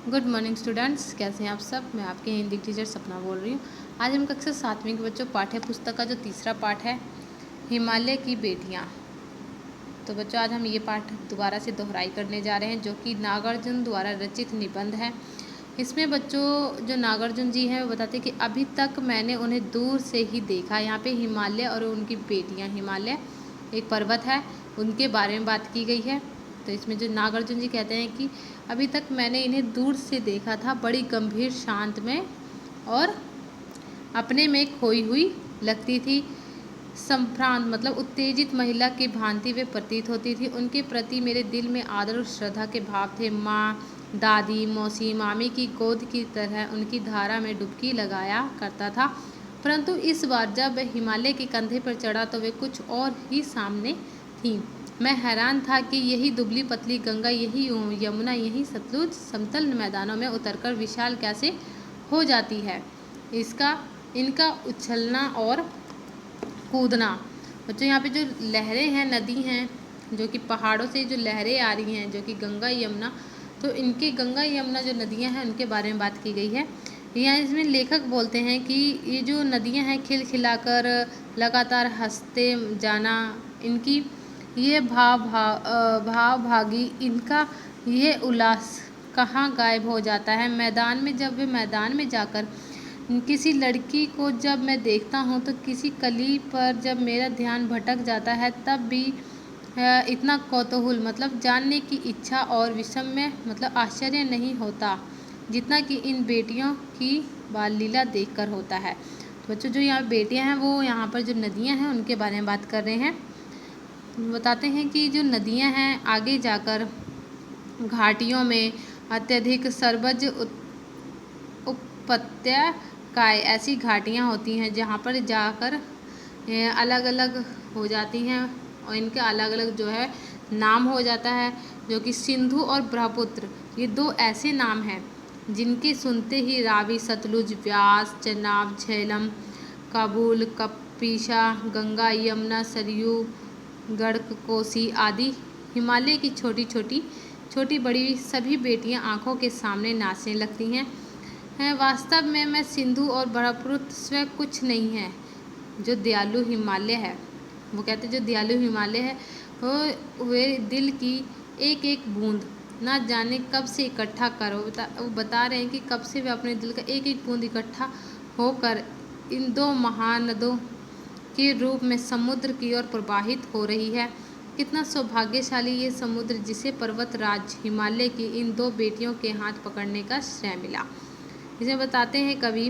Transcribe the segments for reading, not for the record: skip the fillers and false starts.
Good morning students, कैसे हैं आप सब। मैं आपकी हिंदी टीचर सपना बोल रही हूँ। आज हम कक्षा 7वीं के बच्चों पाठ्य पुस्तक का जो तीसरा पाठ है हिमालय की बेटियाँ। तो बच्चों आज हम ये पाठ दोबारा से दोहराई करने जा रहे हैं जो कि नागार्जुन द्वारा रचित निबंध है। इसमें बच्चों जो नागार्जुन जी हैं वो बताते हैं कि अभी तक मैंने उन्हें दूर से ही देखा। यहाँ पे हिमालय और उनकी बेटियाँ, हिमालय एक पर्वत है, उनके बारे में बात की गई है। तो इसमें जो नागार्जुन जी कहते हैं कि अभी तक मैंने इन्हें दूर से देखा था, बड़ी गंभीर, शांत में और अपने में खोई हुई लगती थी। संभ्रांत मतलब उत्तेजित महिला की भांति वे प्रतीत होती थी। उनके प्रति मेरे दिल में आदर और श्रद्धा के भाव थे। माँ, दादी, मौसी, मामी की गोद की तरह उनकी धारा में डुबकी लगाया करता था। परंतु इस बार जब हिमालय के कंधे पर चढ़ा तो वे कुछ और ही सामने थी। मैं हैरान था कि यही दुबली पतली गंगा, यही यमुना, यही सतलुज समतल मैदानों में उतरकर विशाल कैसे हो जाती है। इनका उछलना और कूदना। बच्चों यहाँ पे जो लहरें हैं, नदी हैं, जो कि पहाड़ों से जो लहरें आ रही हैं, जो कि गंगा यमुना, तो इनके गंगा यमुना जो नदियाँ हैं उनके बारे में बात की गई है। यहाँ इसमें लेखक बोलते हैं कि ये जो नदियाँ हैं खिलखिलाकर लगातार हंसते जाना, इनकी ये भाव भागी, इनका ये उल्लास कहाँ गायब हो जाता है। मैदान में जब वे मैदान में जाकर किसी लड़की को जब मैं देखता हूँ तो किसी कली पर जब मेरा ध्यान भटक जाता है तब भी इतना कौतूहल मतलब जानने की इच्छा और विस्मय मतलब आश्चर्य नहीं होता जितना कि इन बेटियों की बाल लीला देखकर होता है। तो बच्चों जो यहाँ बेटियाँ हैं वो यहाँ पर जो नदियाँ हैं उनके बारे में बात कर रहे हैं। बताते हैं कि जो नदियाँ हैं आगे जाकर घाटियों में अत्यधिक सरबज उपत्यकाएँ ऐसी घाटियाँ होती हैं जहाँ पर जाकर अलग अलग हो जाती हैं और इनके अलग अलग जो है नाम हो जाता है, जो कि सिंधु और ब्रह्मपुत्र, ये दो ऐसे नाम हैं जिनके सुनते ही रावी, सतलुज, व्यास, चेनाब, झेलम, काबुल, कपिशा, गंगा, यमुना, सरयू, गढ़, कोसी आदि हिमालय की छोटी बड़ी सभी बेटियां आंखों के सामने नाचने लगती हैं। वास्तव में मैं सिंधु और ब्रह्मपुत्र स्वयं कुछ नहीं है। जो दयालु हिमालय है, वो कहते जो दयालु हिमालय है वो वे दिल की एक एक बूंद ना जाने कब से इकट्ठा कर, वो बता रहे हैं कि कब से वे अपने दिल का एक एक बूंद इकट्ठा होकर इन दो महानदों के रूप में समुद्र की ओर प्रवाहित हो रही है। कितना सौभाग्यशाली ये समुद्र जिसे पर्वत राज हिमालय की इन दो बेटियों के हाथ पकड़ने का श्रेय मिला। इसे बताते हैं कवि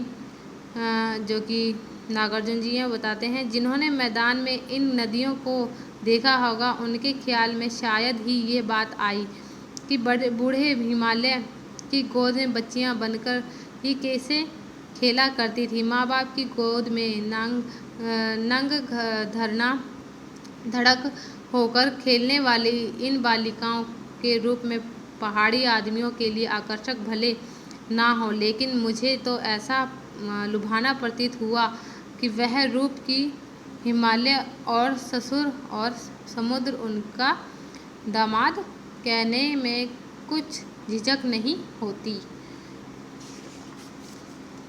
जो कि नागार्जुन जी हैं, बताते हैं जिन्होंने मैदान में इन नदियों को देखा होगा उनके ख्याल में शायद ही ये बात आई कि बड़े बूढ़े हिमालय की गोद में बच्चियां बनकर ये कैसे खेला करती थी। माँ बाप की गोद में नंग धरना धड़क होकर खेलने वाली इन बालिकाओं के रूप में पहाड़ी आदमियों के लिए आकर्षक भले ना हो, लेकिन मुझे तो ऐसा लुभाना प्रतीत हुआ कि वह रूप की हिमालय और ससुर और समुद्र उनका दामाद कहने में कुछ झिझक नहीं होती।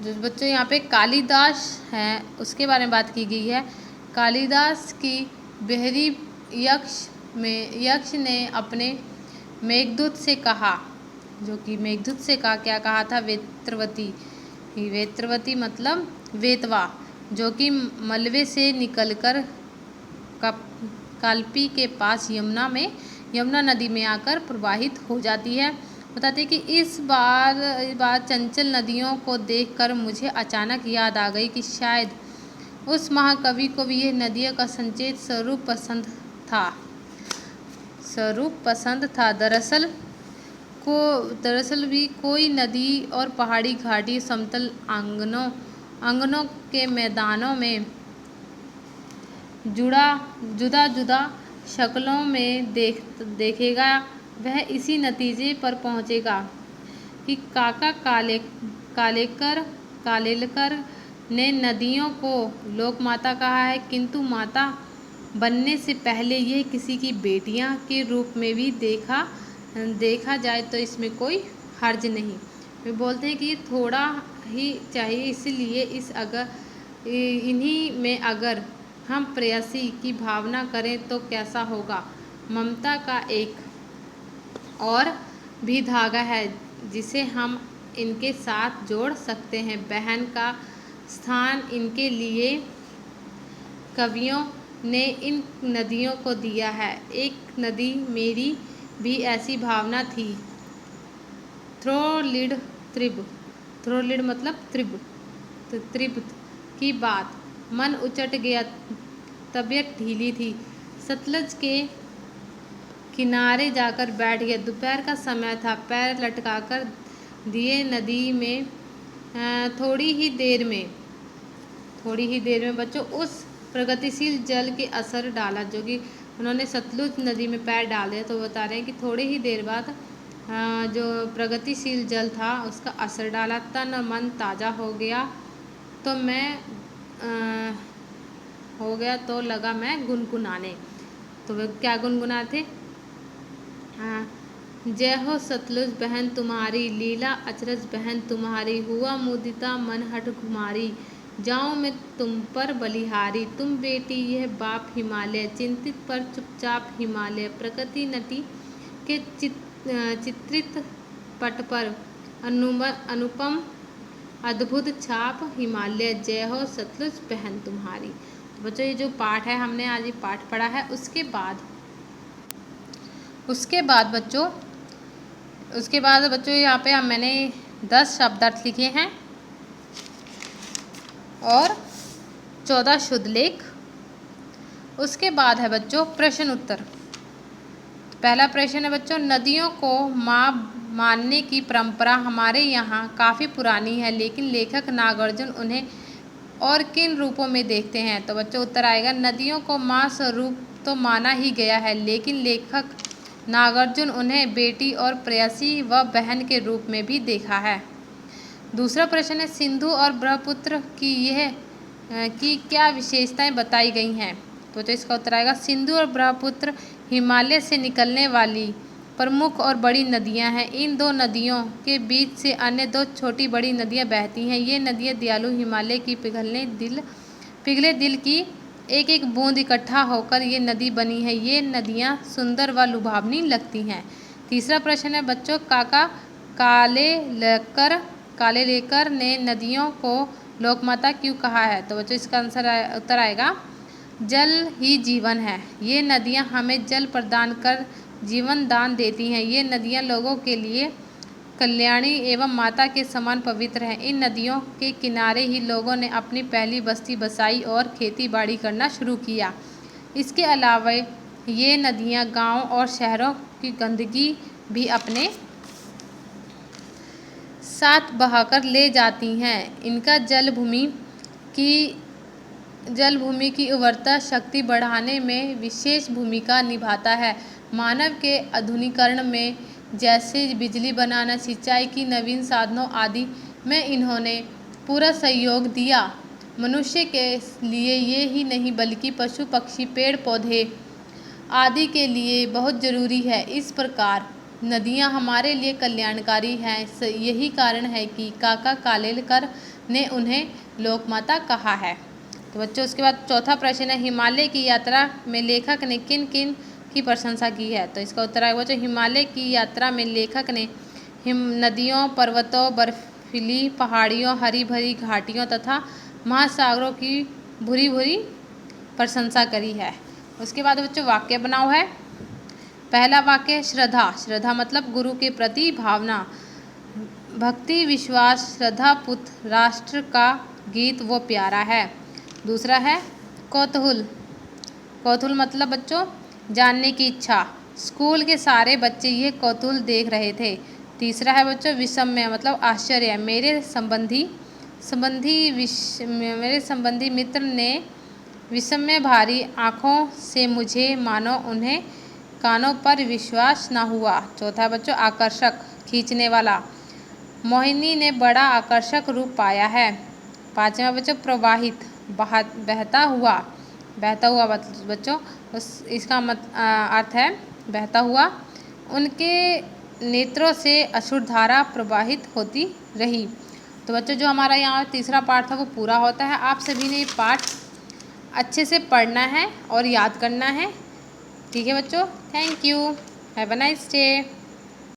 जो बच्चों यहाँ पे कालिदास है उसके बारे में बात की गई है। कालिदास की बहरी यक्ष ने अपने मेघदूत से कहा, जो कि मेघदूत से क्या कहा था, वेत्रवती मतलब वेतवा, जो कि मलबे से निकलकर कालपी के पास यमुना नदी में आकर प्रवाहित हो जाती है। बताते कि इस बार चंचल नदियों को देखकर मुझे अचानक याद आ गई कि शायद उस महाकवि को भी यह नदियों का संचेत स्वरूप पसंद था। दरअसल भी कोई नदी और पहाड़ी घाटी समतल आंगनों के मैदानों में जुदा जुदा शक्लों में देखेगा, वह इसी नतीजे पर पहुंचेगा कि काका कालेलकर ने नदियों को लोकमाता कहा है, किंतु माता बनने से पहले यह किसी की बेटियां के रूप में भी देखा जाए तो इसमें कोई हर्ज नहीं। वे बोलते हैं कि थोड़ा ही चाहिए, इसलिए इन्हीं में अगर हम प्रेयसी की भावना करें तो कैसा होगा। ममता का एक और भी धागा है जिसे हम इनके साथ जोड़ सकते हैं। बहन का स्थान इनके लिए कवियों ने इन नदियों को दिया है। एक नदी मेरी भी ऐसी भावना थी। थ्रोलिड त्रिब, थ्रोलिड मतलब त्रिब की बात, मन उचट गया, तबीयत ढीली थी। सतलज के किनारे जाकर बैठ गया। दोपहर का समय था। पैर लटकाकर दिए नदी में। थोड़ी ही देर में बच्चों उस प्रगतिशील जल के असर डाला, जो कि उन्होंने सतलुज नदी में पैर डाले, तो बता रहे हैं कि थोड़ी ही देर बाद जो प्रगतिशील जल था उसका असर डाला, तन और मन ताज़ा हो गया। तो लगा मैं गुनगुनाने। तो वे क्या गुनगुनाते? जय हो सतलुज बहन तुम्हारी, लीला अचरज बहन तुम्हारी, हुआ मुदिता मन हठ घुमारी, जाऊं मैं तुम पर बलिहारी। तुम बेटी यह बाप हिमालय, चिंतित पर चुपचाप हिमालय, प्रकृति नटी के चित्रित पट पर अनुपम अद्भुत छाप हिमालय, जय हो सतलुज बहन तुम्हारी। तो बच्चों ये जो पाठ है, हमने आज ये पाठ पढ़ा है। उसके बाद बच्चों यहाँ पे मैंने 10 शब्दार्थ लिखे हैं और 14 शुद्ध लेख। उसके बाद है बच्चों प्रश्न उत्तर। पहला प्रश्न है बच्चों, नदियों को माँ मानने की परंपरा हमारे यहाँ काफ़ी पुरानी है, लेकिन लेखक नागार्जुन उन्हें और किन रूपों में देखते हैं। तो बच्चों उत्तर आएगा, नदियों को माँ स्वरूप तो माना ही गया है, लेकिन लेखक नागार्जुन उन्हें बेटी और प्रेयसी व बहन के रूप में भी देखा है। दूसरा प्रश्न है, सिंधु और ब्रह्मपुत्र की क्या विशेषताएं बताई गई हैं। तो इसका उत्तर आएगा, सिंधु और ब्रह्मपुत्र हिमालय से निकलने वाली प्रमुख और बड़ी नदियां हैं। इन दो नदियों के बीच से अन्य दो छोटी बड़ी नदियां बहती हैं। ये नदियां दयालु हिमालय की पिघले दिल की एक एक बूंद इकट्ठा होकर ये नदी बनी है। ये नदियां सुंदर व लुभावनी लगती हैं। तीसरा प्रश्न है बच्चों, काका कालेलकर ने नदियों को लोकमाता क्यों कहा है। तो बच्चों इसका उत्तर आएगा, जल ही जीवन है। ये नदियाँ हमें जल प्रदान कर जीवन दान देती हैं। ये नदियाँ लोगों के लिए कल्याणी एवं माता के समान पवित्र हैं। इन नदियों के किनारे ही लोगों ने अपनी पहली बस्ती बसाई और खेती बाड़ी करना शुरू किया। इसके अलावा ये नदियाँ गांव और शहरों की गंदगी भी अपने साथ बहाकर ले जाती हैं। इनका जल भूमि की उर्वरता शक्ति बढ़ाने में विशेष भूमिका निभाता है। मानव के आधुनिकीकरण में, जैसे बिजली बनाना, सिंचाई की नवीन साधनों आदि में इन्होंने पूरा सहयोग दिया। मनुष्य के लिए ये ही नहीं बल्कि पशु पक्षी पेड़ पौधे आदि के लिए बहुत जरूरी है। इस प्रकार नदियाँ हमारे लिए कल्याणकारी हैं। यही कारण है कि काका कालेलकर ने उन्हें लोकमाता कहा है। तो बच्चों उसके बाद चौथा प्रश्न है, हिमालय की यात्रा में लेखक ने किन किन की प्रशंसा की है। तो इसका उत्तर है बच्चों, हिमालय की यात्रा में लेखक ने नदियों, पर्वतों, बर्फीली पहाड़ियों, हरी भरी घाटियों तथा महासागरों की भूरी भूरी प्रशंसा करी है। उसके बाद बच्चों वाक्य बनाओ है। पहला वाक्य, श्रद्धा मतलब गुरु के प्रति भावना, भक्ति, विश्वास, श्रद्धा पुत्र राष्ट्र का गीत वो प्यारा है। दूसरा है कौतूहल मतलब बच्चों जानने की इच्छा, स्कूल के सारे बच्चे ये कौतूहल देख रहे थे। तीसरा है बच्चों विस्मय मतलब आश्चर्य, मेरे संबंधी मित्र ने विस्मय भारी आँखों से मुझे मानो उन्हें कानों पर विश्वास न हुआ। चौथा बच्चों आकर्षक, खींचने वाला, मोहिनी ने बड़ा आकर्षक रूप पाया है। पांचवा बच्चों प्रवाहित, बहता हुआ बच्चों इसका अर्थ है बहता हुआ। उनके नेत्रों से अश्रु धारा प्रवाहित होती रही। तो बच्चों जो हमारा यहाँ तीसरा पाठ था वो पूरा होता है। आप सभी ने ये पाठ अच्छे से पढ़ना है और याद करना है। ठीक है बच्चों, thank you, have a nice day.